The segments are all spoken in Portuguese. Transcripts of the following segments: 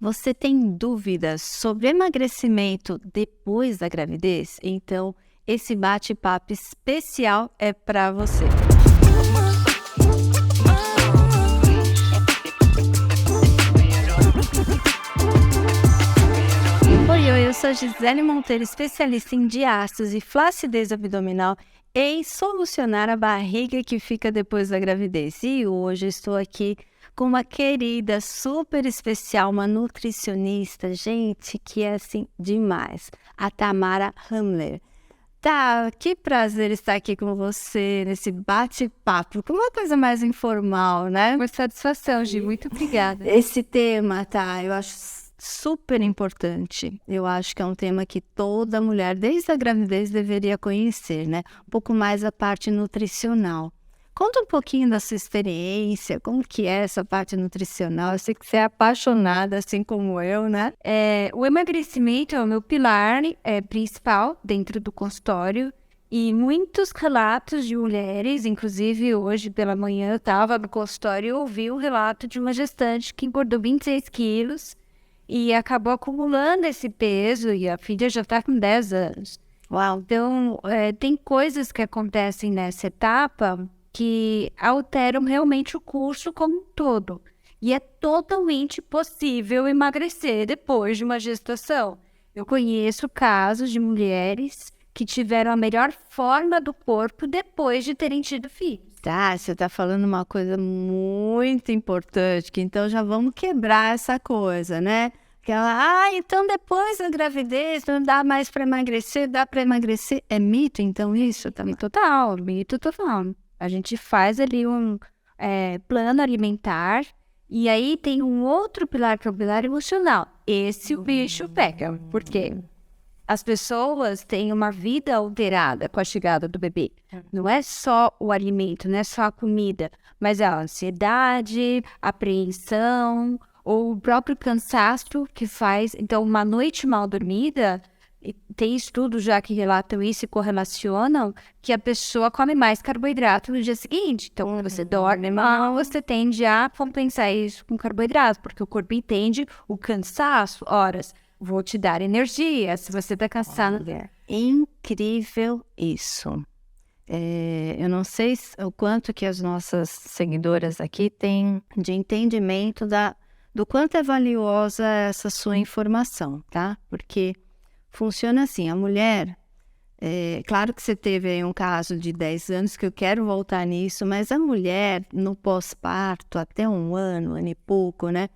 Você tem dúvidas sobre emagrecimento depois da gravidez? Então, esse bate-papo especial é para você. Oi, eu sou Gisele Monteiro, especialista em diástase e flacidez abdominal e em solucionar a barriga que fica depois da gravidez. E hoje estou aqui com uma querida super especial, uma nutricionista, gente, que é assim demais, a Tamara Hamler. Tá, que prazer estar aqui com você nesse bate-papo, com uma coisa mais informal, né? Uma satisfação, Gi. Muito obrigada. Esse tema, tá, eu acho super importante. Eu acho que é um tema que toda mulher, desde a gravidez, deveria conhecer, né? Um pouco mais a parte nutricional. Conta um pouquinho da sua experiência, como que é essa parte nutricional? Eu sei que você é apaixonada, assim como eu, né? O emagrecimento é o meu pilar principal dentro do consultório e muitos relatos de mulheres, inclusive hoje pela manhã eu estava no consultório e ouvi um relato de uma gestante que engordou 26 quilos e acabou acumulando esse peso e a filha já está com 10 anos. Uau! Então, tem coisas que acontecem nessa etapa que alteram realmente o curso como um todo. E é totalmente possível emagrecer depois de uma gestação. Eu conheço casos de mulheres que tiveram a melhor forma do corpo depois de terem tido filhos. Tá, você tá falando uma coisa muito importante, que então já vamos quebrar essa coisa, né? Então depois da gravidez não dá mais para emagrecer, dá para emagrecer. É mito, então, isso também? Mito total. A gente faz ali um plano alimentar e aí tem um outro pilar que é o pilar emocional. Esse o bicho pega, porque as pessoas têm uma vida alterada com a chegada do bebê. Não é só o alimento, não é só a comida, mas a ansiedade, a apreensão, ou o próprio cansaço que faz. Então, uma noite mal dormida, e tem estudos já que relatam isso e correlacionam, que a pessoa come mais carboidrato no dia seguinte. Então, você dorme mal, você tende a compensar isso com carboidrato, porque o corpo entende o cansaço. Horas, vou te dar energia se você está cansado. Incrível isso. Eu não sei o quanto que as nossas seguidoras aqui têm de entendimento do quanto é valiosa essa sua informação, tá? Porque funciona assim, a mulher, claro que você teve aí um caso de 10 anos, que eu quero voltar nisso, mas a mulher no pós-parto, até um ano e pouco, né?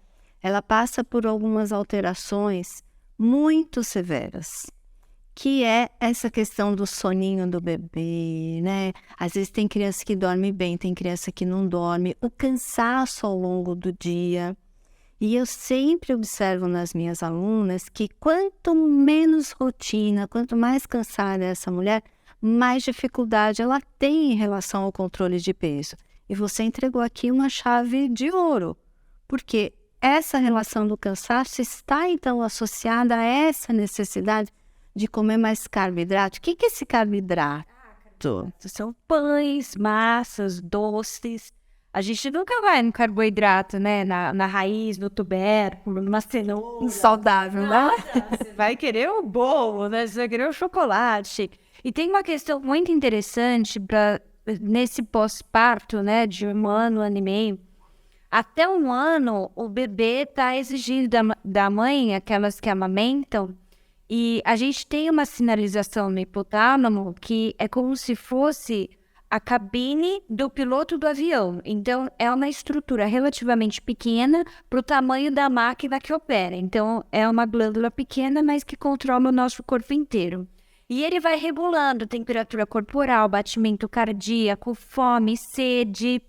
Ela passa por algumas alterações muito severas, que é essa questão do soninho do bebê, né? Às vezes tem criança que dorme bem, tem criança que não dorme, o cansaço ao longo do dia. E eu sempre observo nas minhas alunas que quanto menos rotina, quanto mais cansada é essa mulher, mais dificuldade ela tem em relação ao controle de peso. E você entregou aqui uma chave de ouro, porque essa relação do cansaço está então associada a essa necessidade de comer mais carboidrato. O que é esse carboidrato? São pães, massas, doces. A gente nunca vai no carboidrato, né? Na raiz, no tubérculo, numa cenoura. Saudável, né? Você vai querer o bolo, né? Você vai querer o chocolate. E tem uma questão muito interessante nesse pós-parto, né? De um ano e meio. Até um ano, o bebê está exigindo da mãe, aquelas que amamentam, e a gente tem uma sinalização no hipotálamo que é como se fosse a cabine do piloto do avião. Então, é uma estrutura relativamente pequena para o tamanho da máquina que opera. Então, é uma glândula pequena, mas que controla o nosso corpo inteiro. E ele vai regulando temperatura corporal, batimento cardíaco, fome, sede.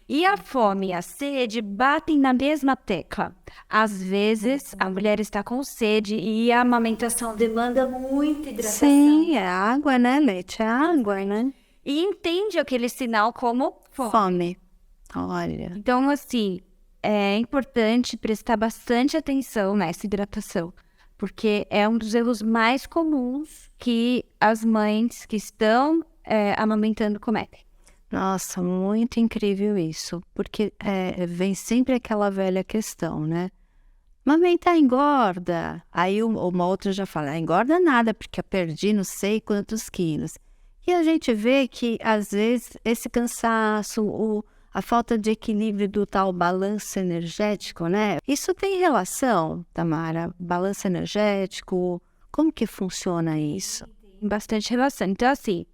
E a fome e a sede batem na mesma tecla. Às vezes, a mulher está com sede e a amamentação demanda muita hidratação. Sim, é água, né, leite? É água, né? E entende aquele sinal como Fome. Olha. Então, assim, é importante prestar bastante atenção nessa hidratação, porque é um dos erros mais comuns que as mães que estão amamentando cometem. Nossa, muito incrível isso, porque vem sempre aquela velha questão, né? amamentar engorda. Aí uma outra já fala, engorda nada, porque eu perdi não sei quantos quilos. E a gente vê que, às vezes, esse cansaço, a falta de equilíbrio do tal balanço energético, né? Isso tem relação, Tamara? Balanço energético, como que funciona isso? Tem bastante relação. Então, assim,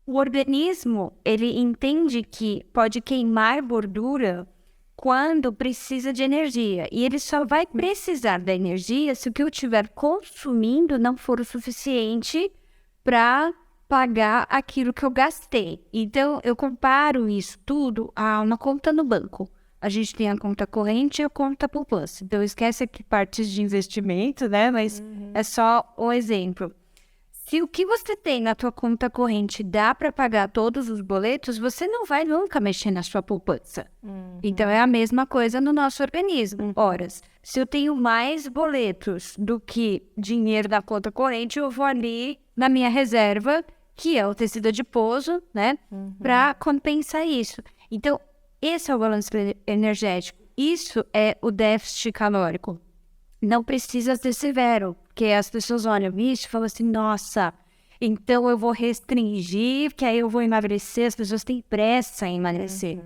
o organismo, ele entende que pode queimar gordura quando precisa de energia. E ele só vai precisar da energia se o que eu estiver consumindo não for o suficiente para pagar aquilo que eu gastei. Então, eu comparo isso tudo a uma conta no banco. A gente tem a conta corrente e a conta poupança. Então, esquece aqui partes de investimento, né? Mas é só um exemplo. Se o que você tem na tua conta corrente dá para pagar todos os boletos, você não vai nunca mexer na sua poupança. Então, é a mesma coisa no nosso organismo. Ora, se eu tenho mais boletos do que dinheiro na conta corrente, eu vou ali na minha reserva, que é o tecido adiposo, né? Para compensar isso. Então, esse é o balanço energético. Isso é o déficit calórico. Não precisa ser severo, porque as pessoas olham isso e falam assim, nossa, então eu vou restringir, que aí eu vou emagrecer, as pessoas têm pressa em emagrecer.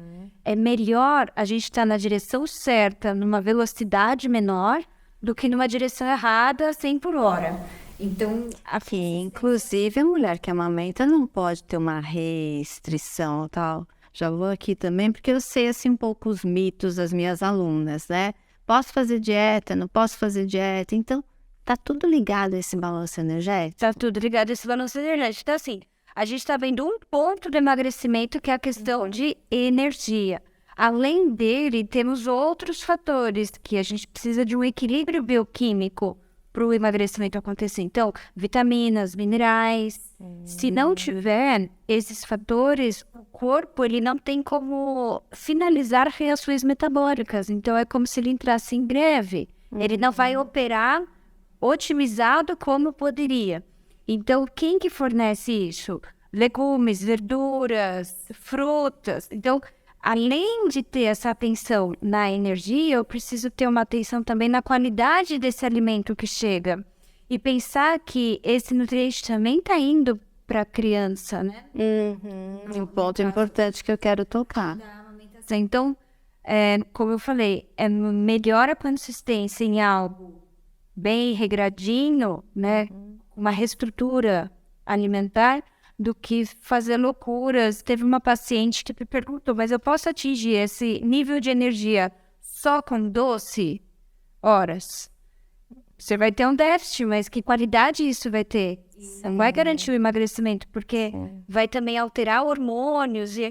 É melhor a gente estar na direção certa, numa velocidade menor, do que numa direção errada, 100 por hora. Então, aqui, inclusive, a mulher que amamenta não pode ter uma restrição, tal. Já vou aqui também, porque eu sei, assim, um pouco os mitos das minhas alunas, né? Posso fazer dieta, não posso fazer dieta. Então, tá tudo ligado a esse balanço energético? Tá tudo ligado a esse balanço energético. Então, assim, a gente tá vendo um ponto do emagrecimento, que é a questão de energia. Além dele, temos outros fatores que a gente precisa de um equilíbrio bioquímico para o emagrecimento acontecer. Então, vitaminas, minerais. Se não tiver esses fatores, o corpo ele não tem como finalizar reações metabólicas. Então, é como se ele entrasse em greve. Ele não vai operar otimizado como poderia. Então, quem que fornece isso? Legumes, verduras, frutas. Então, além de ter essa atenção na energia, eu preciso ter uma atenção também na qualidade desse alimento que chega. E pensar que esse nutriente também está indo para a criança, né? Um ponto importante que eu quero tocar. Então, como eu falei, melhor a consistência em algo bem regradinho, né? Uma reestrutura alimentar, do que fazer loucuras. Teve uma paciente que me perguntou, mas eu posso atingir esse nível de energia só com doce? Horas. Você vai ter um déficit, mas que qualidade isso vai ter? Não vai garantir o emagrecimento, porque vai também alterar hormônios e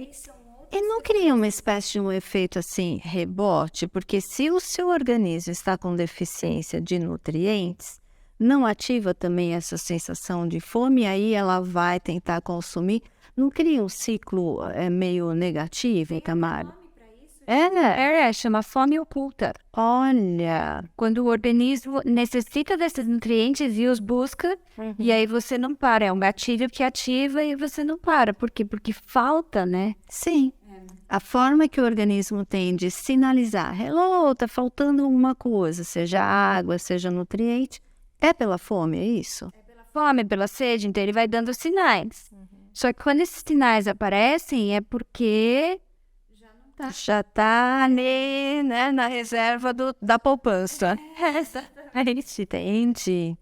E não cria uma espécie de um efeito assim, rebote? Porque se o seu organismo está com deficiência de nutrientes, não ativa também essa sensação de fome, aí ela vai tentar consumir. Não cria um ciclo meio negativo, Tamara? Chama fome oculta. Olha, Quando o organismo necessita desses nutrientes e os busca, e aí você não para. É um gatilho que ativa e você não para. Por quê? Porque falta, né? sim. A forma que o organismo tem de sinalizar, hello, tá faltando alguma coisa, seja água, seja nutriente, é pela fome, é isso? É pela fome, pela sede, então ele vai dando sinais. Só que quando esses sinais aparecem, é porque já tá ali, né, na reserva da poupança. Exatamente. Entendi.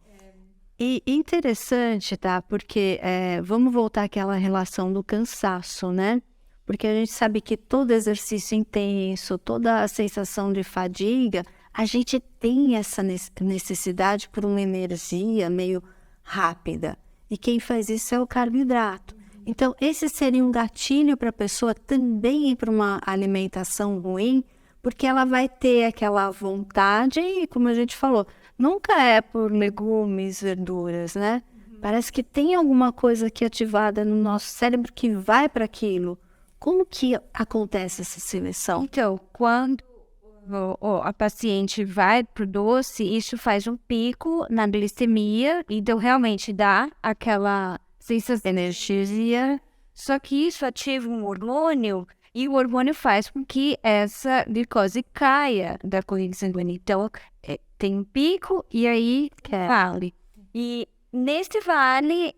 E interessante, tá? Porque vamos voltar àquela relação do cansaço, né? Porque a gente sabe que todo exercício intenso, toda a sensação de fadiga, a gente tem essa necessidade por uma energia meio rápida. E quem faz isso é o carboidrato. Então, esse seria um gatilho para a pessoa também ir para uma alimentação ruim, porque ela vai ter aquela vontade e, como a gente falou, nunca é por legumes, verduras, né? Parece que tem alguma coisa aqui ativada no nosso cérebro que vai para aquilo. Como que acontece essa seleção? Então, quando a paciente vai pro doce, isso faz um pico na glicemia, então realmente dá aquela sensação de energia, só que isso ativa um hormônio E o hormônio faz com que essa glicose caia da corrente sanguínea. Então, tem um pico e aí vale. E nesse vale,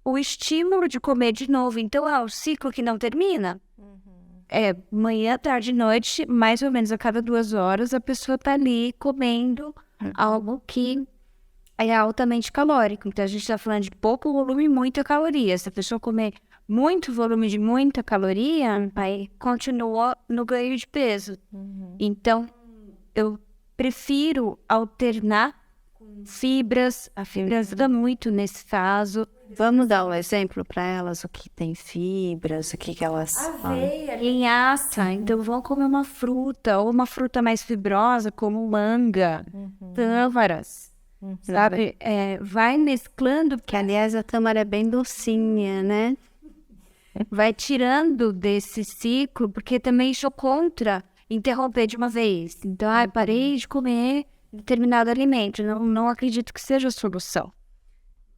o estímulo de comer de novo. Então, é o ciclo que não termina. Manhã, tarde e noite, mais ou menos a cada 2 horas, a pessoa tá ali comendo algo que é altamente calórico. Então, a gente tá falando de pouco volume e muita caloria. Se a pessoa comer muito volume de muita caloria, aí continua no ganho de peso. Então, eu prefiro alternar com fibras. A fibra ajuda muito nesse caso. Vamos dar um exemplo para elas, o que tem fibras, o que elas... Aveia, linhaça. Então, vão comer uma fruta, ou uma fruta mais fibrosa, como manga, tâmaras, sabe? Vai mesclando, Que, aliás, a tâmara é bem docinha, né? vai tirando desse ciclo, porque também sou contra interromper de uma vez. Então, parei de comer determinado alimento. Não acredito que seja a solução.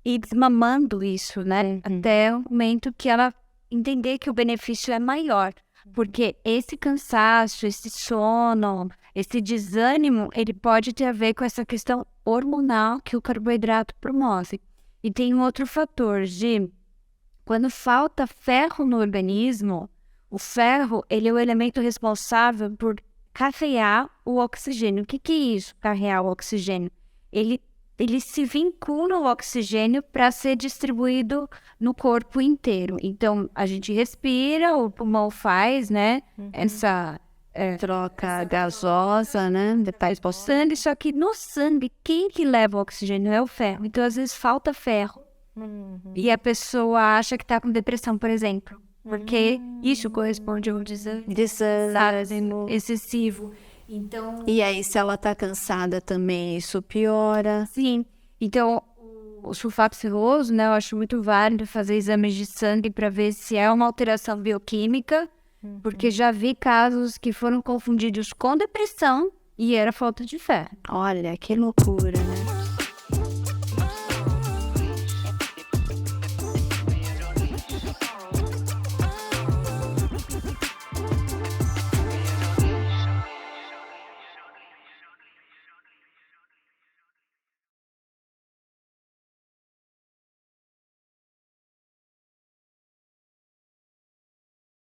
E desmamando isso, né? Até o momento que ela entender que o benefício é maior. Porque esse cansaço, esse sono, esse desânimo, ele pode ter a ver com essa questão hormonal que o carboidrato promove. E tem um outro fator, quando falta ferro no organismo, o ferro, ele é o elemento responsável por carrear o oxigênio. O que é isso, carrear o oxigênio? Ele se vincula ao oxigênio para ser distribuído no corpo inteiro. Então, a gente respira, o pulmão faz, né, essa troca gasosa, né? depois do sangue, só que no sangue, quem que leva o oxigênio é o ferro. Então, às vezes, falta ferro. E a pessoa acha que está com depressão, por exemplo. Porque isso corresponde a um desânimo excessivo. Então, e aí, se ela tá cansada também, isso piora. Sim. Então, o sulfato ferroso, né, eu acho muito válido fazer exames de sangue para ver se é uma alteração bioquímica, porque já vi casos que foram confundidos com depressão e era falta de ferro. Olha, que loucura, né?